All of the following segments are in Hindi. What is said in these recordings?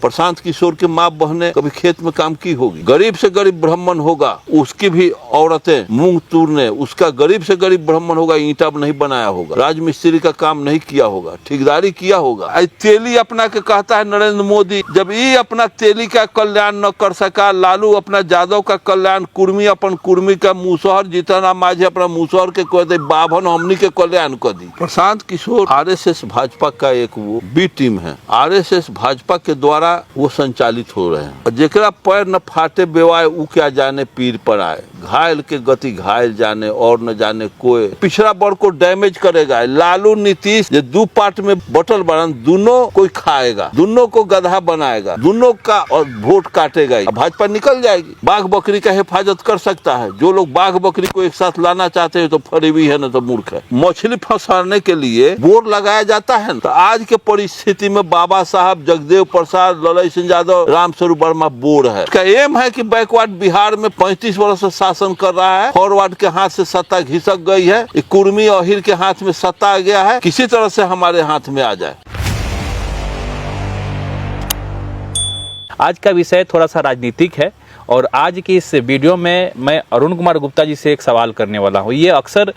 प्रशांत किशोर के माँ बहने कभी खेत में काम की होगी? गरीब से गरीब ब्राह्मण होगा, उसकी भी औरतें मूंग तूरने, उसका गरीब से गरीब ब्राह्मण होगा, ईंटा नहीं बनाया होगा, राजमिस्त्री का काम नहीं किया होगा, ठेकेदारी किया होगा। तेली अपना के कहता है नरेंद्र मोदी, जब ये अपना तेली का कल्याण न कर सका, लालू अपना यादव का कल्याण, कुर्मी अपन कुर्मी का, मुसहर जीतन माझी अपना मुसहर के कह दे, बाभन हमनी के कल्याण कर दी। प्रशांत किशोर आरएसएस भाजपा का एक वो बी टीम है, आरएसएस भाजपा के द्वारा वो संचालित हो रहे हैं। जेकरा पैर न फाटे बेवाए ऊ क्या जाने पीर पर आए, घायल के गति घायल जाने और न जाने कोई, पिछड़ा वर्ग को डैमेज करेगा। लालू नीतीश ये दो पार्ट में बटल बनन, दोनों कोई खाएगा, दोनों को गधा बनाएगा, दोनों का और वोट काटेगा, भाजपा निकल जाएगी। बाघ बकरी का हिफाजत कर सकता है, जो लोग बाघ बकरी को एक साथ लाना चाहते हैं तो फरेबी है न तो मूर्ख है। मछली फंसाने के लिए बोर लगाया जाता है, तो आज के परिस्थिति में बाबा साहब जगदेव प्रसाद, ललई सिंह यादव, रामस्वरूप वर्मा बोर है। इसका एम है कि बैकवर्ड बिहार में 35 वर्ष से शासन कर रहा है, फॉरवर्ड के हाथ से सत्ता घिसक गई है, कुर्मी और अहिर के हाथ में सत्ता आ गया है, किसी तरह से हमारे हाथ में आ जाए। आज का विषय थोड़ा सा राजनीतिक है और आज की इस वीडियो में मैं अरुण कुमार गुप्ता जी से एक सवाल करने वाला हूँ। ये अक्सर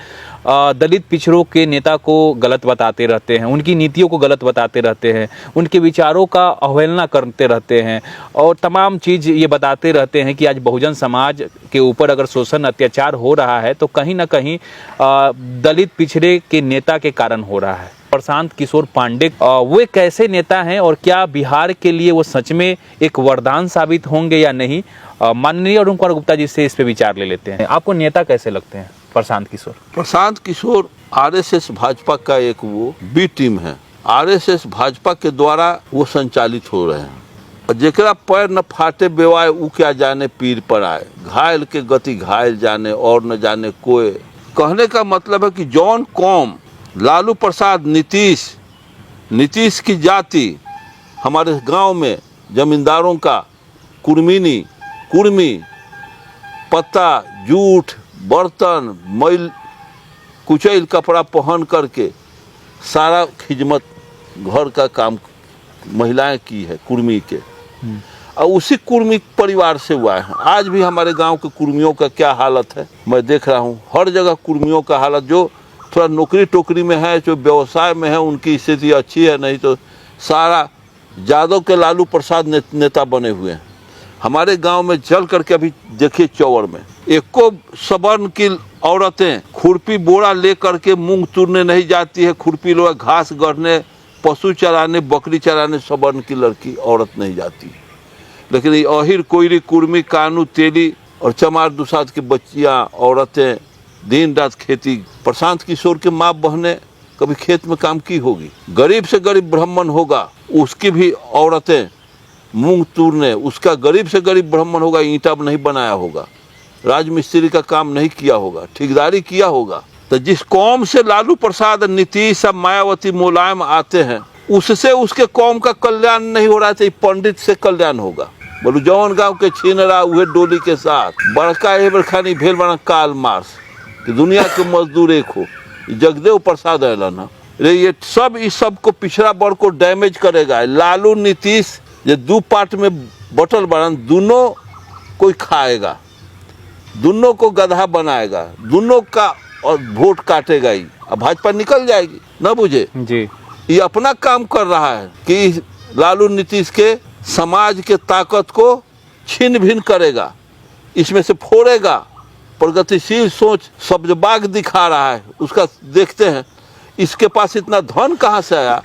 दलित पिछड़ों के नेता को गलत बताते रहते हैं, उनकी नीतियों को गलत बताते रहते हैं, उनके विचारों का अवहेलना करते रहते हैं और तमाम चीज़ ये बताते रहते हैं कि आज बहुजन समाज के ऊपर अगर शोषण अत्याचार हो रहा है तो कहीं ना कहीं दलित पिछड़े के नेता के कारण हो रहा है। प्रशांत किशोर पांडे वो एक ऐसे नेता हैं और क्या बिहार के लिए वो सच में एक वरदान साबित होंगे या नहीं? माननीय अरुण कुमार गुप्ता जी से इस पे विचार ले लेते हैं। आपको नेता कैसे लगते हैं प्रशांत किशोर? प्रशांत किशोर आरएसएस भाजपा का एक वो बी टीम है, आरएसएस भाजपा के द्वारा वो संचालित हो रहे हैं। जेकरा पैर न फाटे बेवाए ऊ क्या जाने पीर पर आए, घायल के गति घायल जाने और न जाने कोई। कहने का मतलब है कि जौन कौम लालू प्रसाद, नीतीश की जाति हमारे गांव में जमींदारों का कुर्मी पत्ता, जूठ, बर्तन, मैल कुचैल कपड़ा पहन करके सारा खिदमत घर का काम महिलाएं की है कुर्मी के, और उसी कुर्मी परिवार से हुआ है। आज भी हमारे गांव के कुर्मियों का क्या हालत है मैं देख रहा हूँ, हर जगह कुर्मियों का हालत, जो थोड़ा नौकरी टोकरी में है, जो व्यवसाय में है, उनकी स्थिति अच्छी है, नहीं तो सारा यादव के लालू प्रसाद नेता बने हुए हैं। हमारे गांव में चल करके अभी देखिए, चौवर में एको सवर्ण की औरतें खुरपी बोरा ले करके मूंग तूरने नहीं जाती है, खुरपी लोग घास गढ़ने, पशु चराने, बकरी चराने सवर्ण की लड़की औरत नहीं जाती। लेकिन ये अहिर, कोयरी, कुर्मी, कानू, तेली और चमार दुसाद की बच्चियाँ, औरतें दिन रात खेती। प्रशांत किशोर के माँ बहने कभी खेत में काम की होगी? गरीब से गरीब ब्राह्मण होगा, उसकी भी औरतें मूंग तूरने, उसका गरीब से गरीब ब्राह्मण होगा, ईंटा नहीं बनाया होगा, राजमिस्त्री का काम नहीं किया होगा, ठेकेदारी किया होगा। तो जिस कौम से लालू प्रसाद, नीतीश, मायावती, मुलायम आते हैं, उससे उसके कौम का कल्याण नहीं हो रहा है, तो पंडित से कल्याण होगा। बोलू जौन गाँव के छीन रहा हुए डोली के साथ बड़का एबर खानी भेल बना काल मार्स कि दुनिया के मजदूर एक हो, जगदेव प्रसाद ऐलान रे, ये सब इस सब को पिछड़ा वर्ग को डैमेज करेगा। लालू नीतीश ये दो पार्ट में बटल बनन, दोनों कोई खाएगा, दोनों को गधा बनाएगा, दोनों का और वोट काटेगा ही, अब भाजपा निकल जाएगी। न बुझे जी, ये अपना काम कर रहा है कि लालू नीतीश के समाज के ताकत को छीन भिन करेगा, इसमें से फोड़ेगा। प्रगतिशील सोच सब्जबाग दिखा रहा है, उसका देखते हैं इसके पास इतना धन कहाँ से आया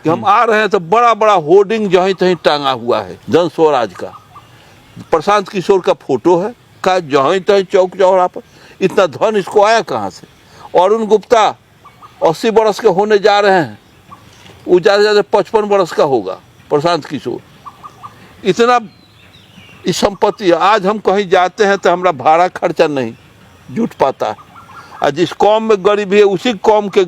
कि हम आ रहे हैं तो बड़ा बड़ा होर्डिंग जहीं तहीं टांगा हुआ है जन स्वराज का, प्रशांत किशोर का फोटो है का जहीं तहीं चौक चौराहा पर। इतना धन इसको आया कहाँ से? अरुण गुप्ता 80 बरस के होने जा रहे हैं, वो ज़्यादा से ज़्यादा 55 बरस का होगा प्रशांत किशोर। इतना इस संपत्ति, आज हम कहीं जाते हैं तो हमारा भाड़ा खर्चा नहीं जुट पाता है, और जिस कौम में गरीबी है उसी कौम के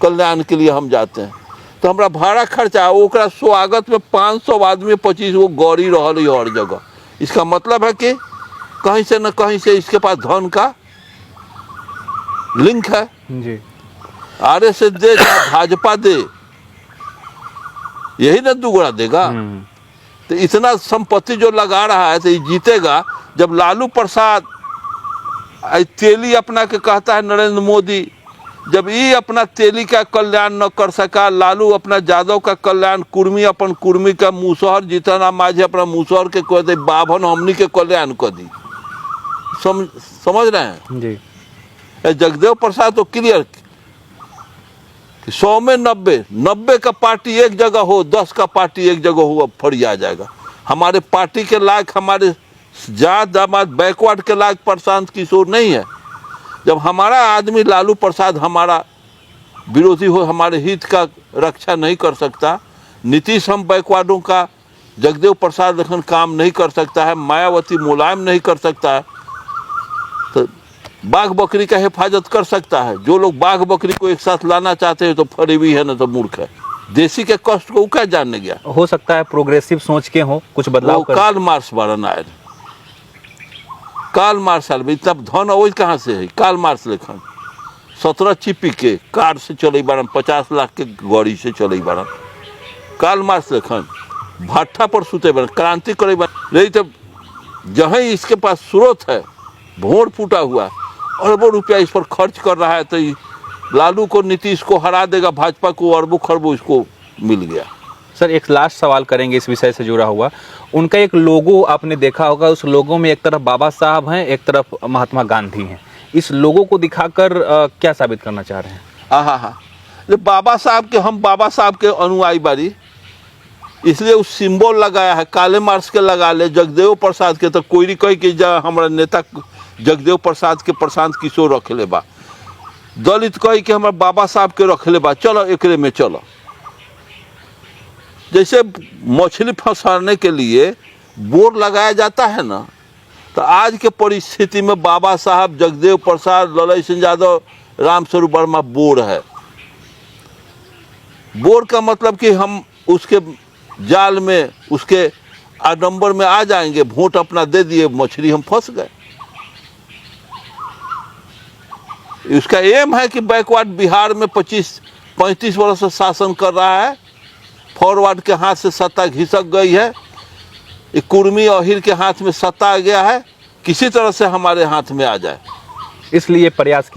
कल्याण के लिए हम जाते हैं, तो हमारा भाड़ा खर्चा, ओकरा स्वागत में 500 आदमी 25 वो गौरी रहल है हर जगह। इसका मतलब है कि कहीं से न कहीं से इसके पास धन का लिंक है जी। आरएसएस दे या भाजपा दे, यही न दुगुना देगा। तो इतना संपत्ति जो लगा रहा है तो ये जीतेगा। जब लालू प्रसाद तेली अपना के कहता है नरेंद्र मोदी, जब ये अपना तेली का कल्याण न कर सका, लालू अपना यादव का कल्याण, कुर्मी अपन कुर्मी का, मुसहर जीतन माझी अपना मुसहर के कह दे, बाभन हमनी के कल्याण कर दी। समझ रहे हैं जी। जगदेव प्रसाद तो क्लियर 100 में 90 का पार्टी एक जगह हो, 10 का पार्टी एक जगह हो, फरिया जाएगा। हमारे पार्टी के लायक, हमारे जात दामाद बैकवर्ड के लायक प्रशांत किशोर नहीं है। जब हमारा आदमी लालू प्रसाद हमारा विरोधी हो, हमारे हित का रक्षा नहीं कर सकता, नीतीश हम बैकवर्डों का, जगदेव प्रसाद लेखन काम नहीं कर सकता है, मायावती मुलायम नहीं कर सकता है, तो बाघ बकरी का हिफाजत कर सकता है। जो लोग बाघ बकरी को एक साथ लाना चाहते हैं तो फरेबी है, न तो मूर्ख है। देसी के कष्ट को क्या जानने गया। हो सकता है प्रोग्रेसिव सोच के हो, कुछ बदलाव कर। कार्ल मार्क्स बारन आए, कार्ल मार्क्स इतना धन वही कहाँ से है। कार्ल मार्क्स लेखन 17 चिपी के कार से चले बारन, 50 लाख के गाड़ी से चले बारन। कार्ल मार्क्स लेखन भट्ठा पर सुते बारन, क्रांति करे बारन। नहीं तो जहाँ इसके पास स्रोत है, भोर फूटा हुआ, अरबों रुपया इस पर खर्च कर रहा है, तो लालू को, नीतीश को हरा देगा, भाजपा को अरबों खरबों इसको मिल गया। सर एक लास्ट सवाल करेंगे इस विषय से जुड़ा हुआ। उनका एक लोगो आपने देखा होगा, उस लोगो में एक तरफ बाबा साहब हैं, एक तरफ महात्मा गांधी हैं। इस लोगो को दिखाकर क्या साबित करना चाह रहे हैं? हाँ, बाबा साहब के, हम बाबा साहब के अनुयायी बारी, इसलिए उस सिंबल लगाया है। काले मार्क्स के लगा ले, जगदेव प्रसाद के तो कोई नहीं कही कि हमारा नेता जगदेव प्रसाद के प्रशांत किशोर रख ले बा, दलित कही कि हमारे बाबा साहब के रख ले बा, चलो एकरे में चलो। जैसे मछली फंसाने के लिए बोर लगाया जाता है ना, तो आज के परिस्थिति में बाबा साहब, जगदेव प्रसाद, ललई सिंह यादव, रामस्वरूप वर्मा बोर है। बोर का मतलब कि हम उसके जाल में, उसके आडंबर में आ जाएंगे, वोट अपना दे दिए, मछली हम फंस गए। उसका एम है कि बैकवर्ड बिहार में 25-35 वर्ष से शासन कर रहा है, फॉरवर्ड के हाथ से सत्ता घिसक गई है, कुर्मी अहिर के हाथ में सत्ता आ गया है, किसी तरह से हमारे हाथ में आ जाए, इसलिए प्रयास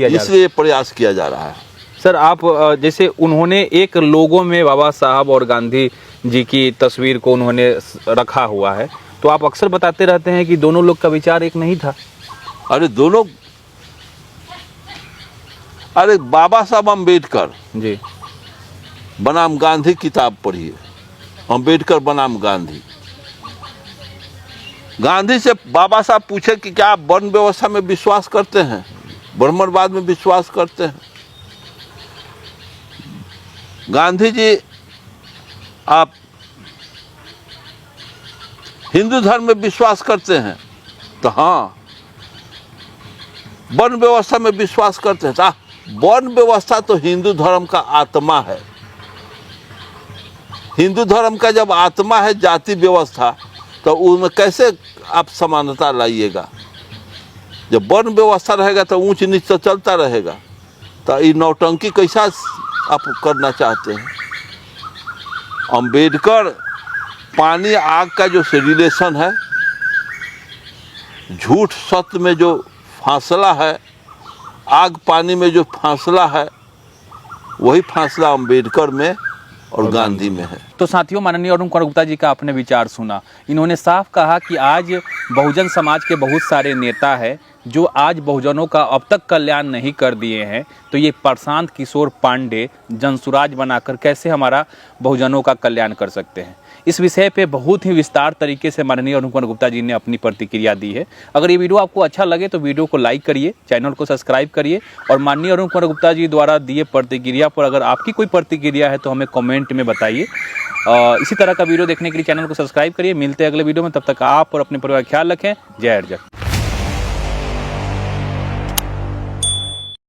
किया जा रहा है। सर आप जैसे उन्होंने एक लोगों में बाबा साहब और गांधी जी की तस्वीर को उन्होंने रखा हुआ है, तो आप अक्सर बताते रहते हैं कि दोनों लोग का विचार एक नहीं था। अरे दोनों, अरे बाबा साहब अम्बेडकर जी बनाम गांधी किताब पढ़िए, अम्बेडकर बनाम गांधी। गांधी से बाबा साहब पूछे कि क्या आप वर्ण व्यवस्था में विश्वास करते हैं, ब्राह्मणवाद में विश्वास करते हैं? गांधी जी, आप हिंदू धर्म में विश्वास करते हैं? तो हाँ। वर्ण व्यवस्था में विश्वास करते हैं? वर्ण व्यवस्था तो हिंदू धर्म का आत्मा है। हिंदू धर्म का जब आत्मा है जाति व्यवस्था, तो उसमें कैसे आप समानता लाइएगा? जब वर्ण व्यवस्था रहेगा तो ऊंच नीच तो चलता रहेगा, तो ये नौटंकी कैसा आप करना चाहते हैं? अम्बेडकर पानी आग का जो रिलेशन है, झूठ सत्य में जो फासला है, आग पानी में जो फासला है, वही फासला अम्बेडकर में और गांधी में है। तो साथियों, माननीय अरुण कुमार गुप्ता जी का आपने विचार सुना। इन्होंने साफ कहा कि आज बहुजन समाज के बहुत सारे नेता हैं जो आज बहुजनों का अब तक कल्याण नहीं कर दिए हैं, तो ये प्रशांत किशोर पांडे जनसुराज बनाकर कैसे हमारा बहुजनों का कल्याण कर सकते हैं। इस विषय पे बहुत ही विस्तार तरीके से माननीय अरुण कुमार गुप्ता जी ने अपनी प्रतिक्रिया दी है। अगर ये वीडियो आपको अच्छा लगे तो वीडियो को लाइक करिए, चैनल को सब्सक्राइब करिए, और माननीय अरुण कुमार गुप्ता जी द्वारा दिए प्रतिक्रिया पर अगर आपकी कोई प्रतिक्रिया है तो हमें कमेंट में बताइए। इसी तरह का वीडियो देखने के लिए चैनल को सब्सक्राइब करिए। मिलते हैं अगले वीडियो में, तब तक आप और अपने परिवार का ख्याल रखें। जय हिंद।